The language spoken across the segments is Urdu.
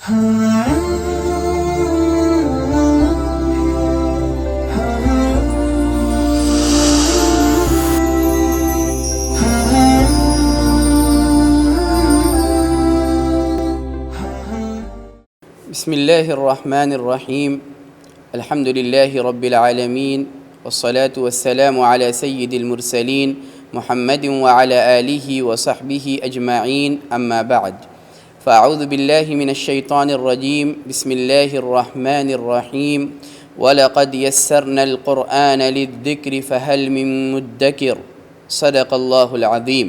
بسم اللہ الرحمن الرحیم الحمد للہ رب العالمین والصلاة والسلام علی سید المرسلین محمد وعلی آلہ وصحبہ اجمعین اما بعد فاعوذ باللہ من الشیطان الرجیم بسم اللہ الرحمن الرحیم وَلَقَدْ يَسَّرْنَا الْقُرْآنَ لِلذِّكْرِ فَهَلْ مِن مُدَّكِرٍ صدق اللہ العظیم۔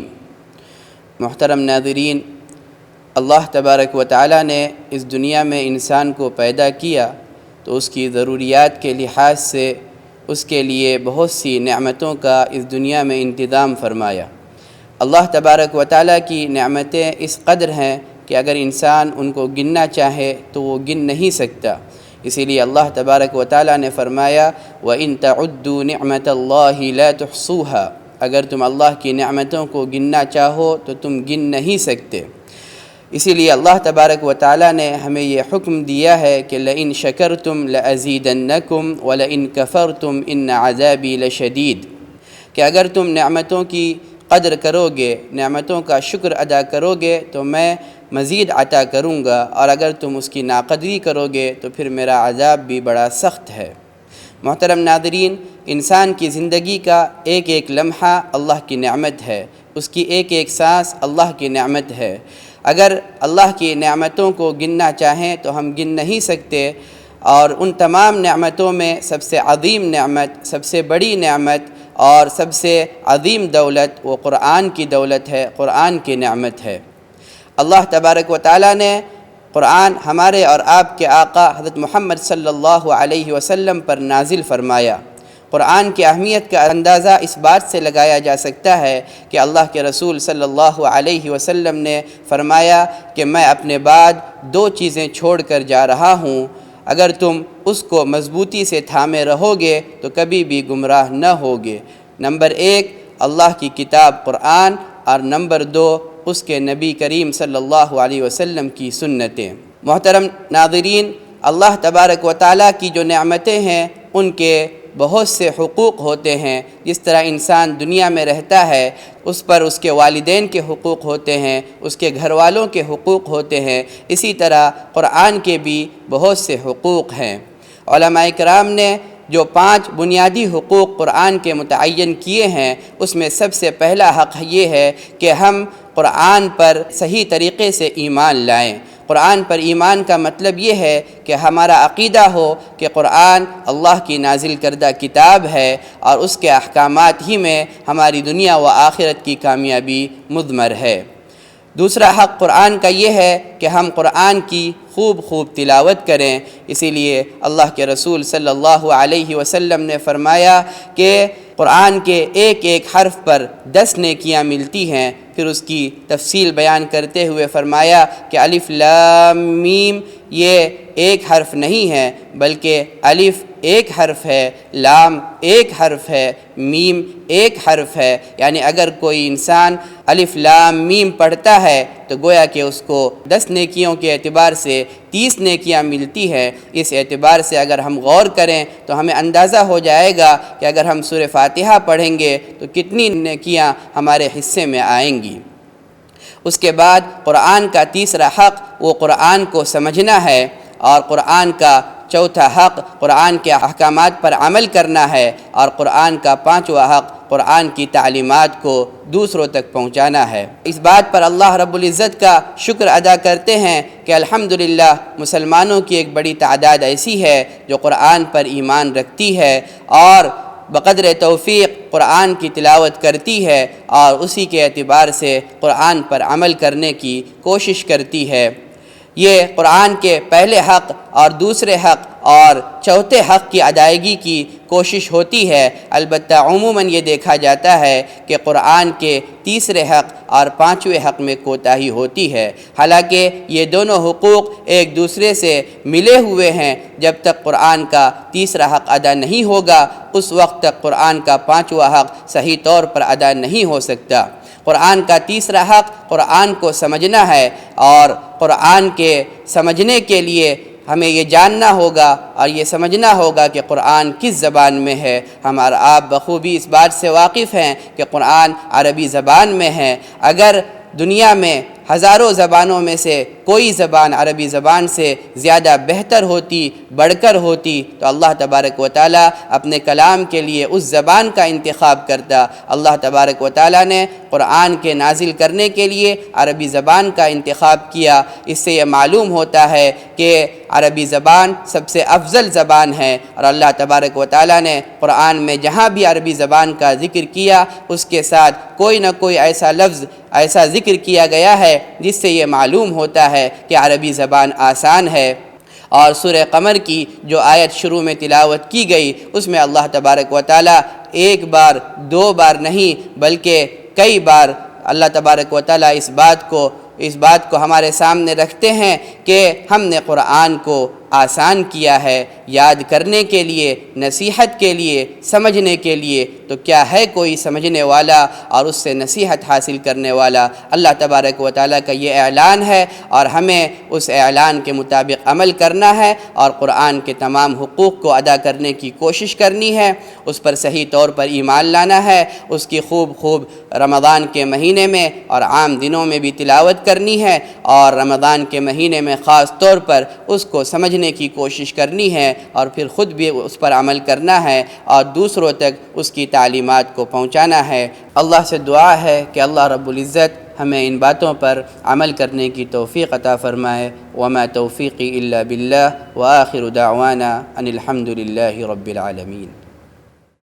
محترم ناظرین، اللہ تبارک و تعالیٰ نے اس دنیا میں انسان کو پیدا کیا تو اس کی ضروریات کے لحاظ سے اس کے لیے بہت سی نعمتوں کا اس دنیا میں انتظام فرمایا۔ اللہ تبارک و تعالیٰ کی نعمتیں اس قدر ہیں کہ اگر انسان ان کو گننا چاہے تو وہ گن نہیں سکتا۔ اسی لیے اللہ تبارک و تعالیٰ نے فرمایا وَإِن تَعُدُّوا نِعْمَةَ اللَّهِ لَا تُحْصُوهَا، اگر تم اللہ کی نعمتوں کو گننا چاہو تو تم گن نہیں سکتے۔ اسی لیے اللہ تبارک و تعالیٰ نے ہمیں یہ حکم دیا ہے کہ لَإِن شَكَرْتُمْ لَأَزِيدَنَّكُمْ وَلَإِن كَفَرْتُمْ إِنَّ عَذَابِي لَشَدِيدٌ، کہ اگر تم نعمتوں کی قدر کرو گے، نعمتوں کا شکر ادا کرو گے تو میں مزید عطا کروں گا، اور اگر تم اس کی ناقدری کرو گے تو پھر میرا عذاب بھی بڑا سخت ہے۔ محترم ناظرین، انسان کی زندگی کا ایک ایک لمحہ اللہ کی نعمت ہے، اس کی ایک ایک سانس اللہ کی نعمت ہے۔ اگر اللہ کی نعمتوں کو گننا چاہیں تو ہم گن نہیں سکتے، اور ان تمام نعمتوں میں سب سے عظیم نعمت، سب سے بڑی نعمت اور سب سے عظیم دولت وہ قرآن کی دولت ہے، قرآن کی نعمت ہے۔ اللہ تبارک و تعالیٰ نے قرآن ہمارے اور آپ کے آقا حضرت محمد صلی اللہ علیہ وسلم پر نازل فرمایا۔ قرآن کی اہمیت کا اندازہ اس بات سے لگایا جا سکتا ہے کہ اللہ کے رسول صلی اللہ علیہ وسلم نے فرمایا کہ میں اپنے بعد دو چیزیں چھوڑ کر جا رہا ہوں، اگر تم اس کو مضبوطی سے تھامے رہو گے تو کبھی بھی گمراہ نہ ہوگے۔ نمبر ایک اللہ کی کتاب قرآن، اور نمبر دو اس کے نبی کریم صلی اللہ علیہ وسلم کی سنتیں۔ محترم ناظرین، اللہ تبارک و تعالیٰ کی جو نعمتیں ہیں ان کے بہت سے حقوق ہوتے ہیں۔ جس طرح انسان دنیا میں رہتا ہے اس پر اس کے والدین کے حقوق ہوتے ہیں، اس کے گھر والوں کے حقوق ہوتے ہیں، اسی طرح قرآن کے بھی بہت سے حقوق ہیں۔ علماء کرام نے جو 5 بنیادی حقوق قرآن کے متعین کیے ہیں اس میں سب سے پہلا حق یہ ہے کہ ہم قرآن پر صحیح طریقے سے ایمان لائیں۔ قرآن پر ایمان کا مطلب یہ ہے کہ ہمارا عقیدہ ہو کہ قرآن اللہ کی نازل کردہ کتاب ہے اور اس کے احکامات ہی میں ہماری دنیا و آخرت کی کامیابی مضمر ہے۔ دوسرا حق قرآن کا یہ ہے کہ ہم قرآن کی خوب تلاوت کریں۔ اسی لیے اللہ کے رسول صلی اللہ علیہ وسلم نے فرمایا کہ قرآن کے ایک ایک حرف پر 10 نیکیاں ملتی ہیں۔ پھر اس کی تفصیل بیان کرتے ہوئے فرمایا کہ الف لام میم یہ ایک حرف نہیں ہے، بلکہ الف ایک حرف ہے، لام ایک حرف ہے، میم ایک حرف ہے۔ یعنی اگر کوئی انسان الف لام میم پڑھتا ہے تو گویا کہ اس کو 10 نیکیوں کے اعتبار سے 30 نیکیاں ملتی ہیں۔ اس اعتبار سے اگر ہم غور کریں تو ہمیں اندازہ ہو جائے گا کہ اگر ہم سورہ فاتحہ پڑھیں گے تو کتنی نیکیاں ہمارے حصے میں آئیں گی۔ اس کے بعد قرآن کا تیسرا حق وہ قرآن کو سمجھنا ہے، اور قرآن کا چوتھا حق قرآن کے احکامات پر عمل کرنا ہے، اور قرآن کا 5واں حق قرآن کی تعلیمات کو دوسروں تک پہنچانا ہے۔ اس بات پر اللہ رب العزت کا شکر ادا کرتے ہیں کہ الحمدللہ مسلمانوں کی ایک بڑی تعداد ایسی ہے جو قرآن پر ایمان رکھتی ہے اور بقدر توفیق قرآن کی تلاوت کرتی ہے اور اسی کے اعتبار سے قرآن پر عمل کرنے کی کوشش کرتی ہے۔ یہ قرآن کے پہلے حق اور دوسرے حق اور چوتھے حق کی ادائیگی کی کوشش ہوتی ہے، البتہ عموماً یہ دیکھا جاتا ہے کہ قرآن کے تیسرے حق اور 5ویں حق میں کوتاہی ہوتی ہے۔ حالانکہ یہ دونوں حقوق ایک دوسرے سے ملے ہوئے ہیں۔ جب تک قرآن کا تیسرا حق ادا نہیں ہوگا اس وقت تک قرآن کا 5واں حق صحیح طور پر ادا نہیں ہو سکتا۔ قرآن کا تیسرا حق قرآن کو سمجھنا ہے، اور قرآن کے سمجھنے کے لیے ہمیں یہ جاننا ہوگا اور یہ سمجھنا ہوگا کہ قرآن کس زبان میں ہے۔ ہمارا آپ بخوبی اس بات سے واقف ہیں کہ قرآن عربی زبان میں ہے۔ اگر دنیا میں ہزاروں زبانوں میں سے کوئی زبان عربی زبان سے زیادہ بہتر ہوتی، بڑھ کر ہوتی، تو اللہ تبارک و تعالیٰ اپنے کلام کے لیے اس زبان کا انتخاب کرتا۔ اللہ تبارک و تعالیٰ نے قرآن کے نازل کرنے کے لیے عربی زبان کا انتخاب کیا۔ اس سے یہ معلوم ہوتا ہے کہ عربی زبان سب سے افضل زبان ہے، اور اللہ تبارک و تعالیٰ نے قرآن میں جہاں بھی عربی زبان کا ذکر کیا اس کے ساتھ کوئی نہ کوئی ایسا لفظ، ایسا ذکر کیا گیا ہے جس سے یہ معلوم ہوتا ہے کہ عربی زبان آسان ہے۔ اور سورہ قمر کی جو آیت شروع میں تلاوت کی گئی اس میں اللہ تبارک و تعالیٰ ایک بار دو بار نہیں بلکہ کئی بار اللہ تبارک و تعالیٰ اس بات کو ہمارے سامنے رکھتے ہیں کہ ہم نے قرآن کو آسان کیا ہے یاد کرنے کے لیے، نصیحت کے لیے، سمجھنے کے لیے۔ تو کیا ہے کوئی سمجھنے والا اور اس سے نصیحت حاصل کرنے والا؟ اللہ تبارک و تعالیٰ کا یہ اعلان ہے، اور ہمیں اس اعلان کے مطابق عمل کرنا ہے اور قرآن کے تمام حقوق کو ادا کرنے کی کوشش کرنی ہے، اس پر صحیح طور پر ایمان لانا ہے، اس کی خوب رمضان کے مہینے میں اور عام دنوں میں بھی تلاوت کرنی ہے، اور رمضان کے مہینے میں خاص طور پر اس کو سمجھنے کی کوشش کرنی ہے، اور پھر خود بھی اس پر عمل کرنا ہے اور دوسروں تک اس کی تعلیمات کو پہنچانا ہے۔ اللہ سے دعا ہے کہ اللہ رب العزت ہمیں ان باتوں پر عمل کرنے کی توفیق عطا فرمائے۔ وما توفیقی الا باللہ، وآخر دعوانا ان الحمد للہ رب العالمین۔